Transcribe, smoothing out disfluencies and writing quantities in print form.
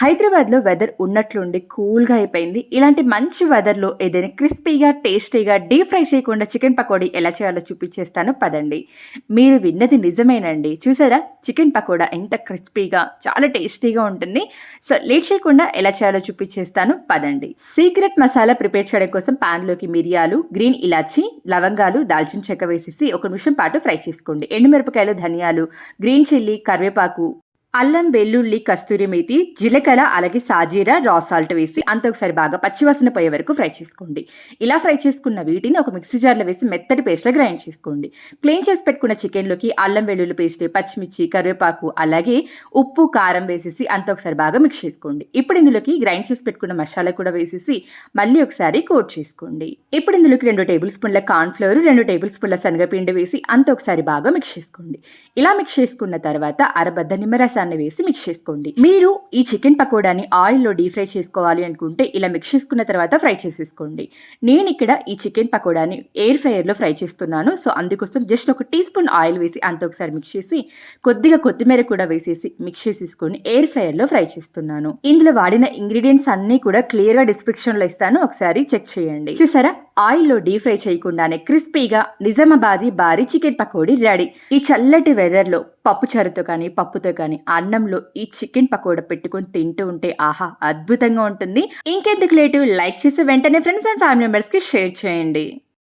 హైదరాబాద్‌లో వెదర్ ఉన్నట్లుండి కూల్‌గా అయిపోయింది. ఇలాంటి మంచి వెదర్‌లో ఏదైనా క్రిస్పీగా, టేస్టీగా డీప్ ఫ్రై చేయకుండా చికెన్ పకోడీ ఎలా చేయాలో చూపిచ్చేస్తాను పదండి. మీరు విన్నది నిజమేనండి. చూసారా? చికెన్ పకోడా ఎంత క్రిస్పీగా, చాలా టేస్టీగా ఉంటుంది. సో, లేట్ చేయకుండా ఎలా చేయాలో చూపిచ్చేస్తాను పదండి. సీక్రెట్ మసాలా ప్రిపేర్ చేయడం కోసం పాన్‌లోకి మిరియాలు, గ్రీన్ ఇలాచీ, లవంగాలు, దాల్చిన చెక్క వేసేసి ఒక నిమిషం పాటు ఫ్రై చేసుకోండి. ఎండుమిరపకాయలు, ధనియాలు, గ్రీన్ చిల్లీ, కరివేపాకు, అల్లం, వెల్లుల్లి, కస్తూరి మేతి, జీలకర్ర, అలాగే సాజీరా, రా సాల్ట్ వేసి అంతా ఒకసారి బాగా పచ్చివాసన పోయే వరకు ఫ్రై చేసుకోండి. ఇలా ఫ్రై చేసుకున్న వీటిని ఒక మిక్సీ జార్‌లో వేసి మెత్తటి పేస్ట్‌లా గ్రైండ్ చేసుకోండి. క్లీన్ చేసి పెట్టుకున్న చికెన్‌లోకి అల్లం, వెల్లుల్లి పేస్ట్, పచ్చిమిర్చి, కరివేపాకు, అలాగే ఉప్పు, కారం వేసేసి అంతా ఒకసారి బాగా మిక్స్ చేసుకోండి. ఇప్పుడు ఇందులోకి గ్రైండ్ చేసి పెట్టుకున్న మసాలా కూడా వేసేసి మళ్ళీ ఒకసారి కోట్ చేసుకోండి. ఇప్పుడు ఇందులోకి 2 టేబుల్ స్పూన్ల కార్న్ ఫ్లోర్, 2 టేబుల్ స్పూన్ల శనగపిండి వేసి అంతా ఒకసారి బాగా మిక్స్ చేసుకోండి. ఇలా మిక్స్ చేసుకున్న తర్వాత అరబద్ద నిమ్మరసాన్ని వేసి మిక్స్ చేసుకోండి. మీరు ఈ చికెన్ పకోడాని ఆయిల్‌లో డీప్ ఫ్రై చేసుకోవాలి అనుకుంటే ఇలా మిక్స్ చేసుకున్న తర్వాత ఫ్రై చేసేసుకోండి. నేను ఇక్కడ ఈ చికెన్ పకోడాని ఎయిర్ ఫ్రైయర్‌లో ఫ్రై చేస్తున్నాను. సో, అందుకోసం జస్ట్ ఒక టీ స్పూన్ ఆయిల్ వేసి అంతా ఒకసారి మిక్స్ చేసి కొద్దిగా కొత్తిమీర కూడా వేసేసి మిక్స్ చేసేసుకొని ఎయిర్ ఫ్రైయర్‌లో ఫ్రై చేస్తున్నాను. ఇందులో వాడిన ఇంగ్రీడియెంట్స్ అన్నీ కూడా క్లియర్‌గా డిస్క్రిప్షన్‌లో ఇస్తాను. ఒకసారి చెక్ చేయండి. చూసారా? ఆయిల్‌లో డీప్ ఫ్రై చేయకుండానే క్రిస్పీగా నిజామాబాదీ భారీ చికెన్ పకోడీ రెడీ. ఈ చల్లటి వెదర్‌లో పప్పుచారుతో కానీ, పప్పుతో కానీ, అన్నంలో ఈ చికెన్ పకోడా పెట్టుకొని తింటూ ఉంటే ఆహా! అద్భుతంగా ఉంటుంది. ఇంకెందుకు లేటు లైక్ చేసి వెంటనే ఫ్రెండ్స్ అండ్ ఫ్యామిలీ మెంబర్స్‌కి షేర్ చేయండి.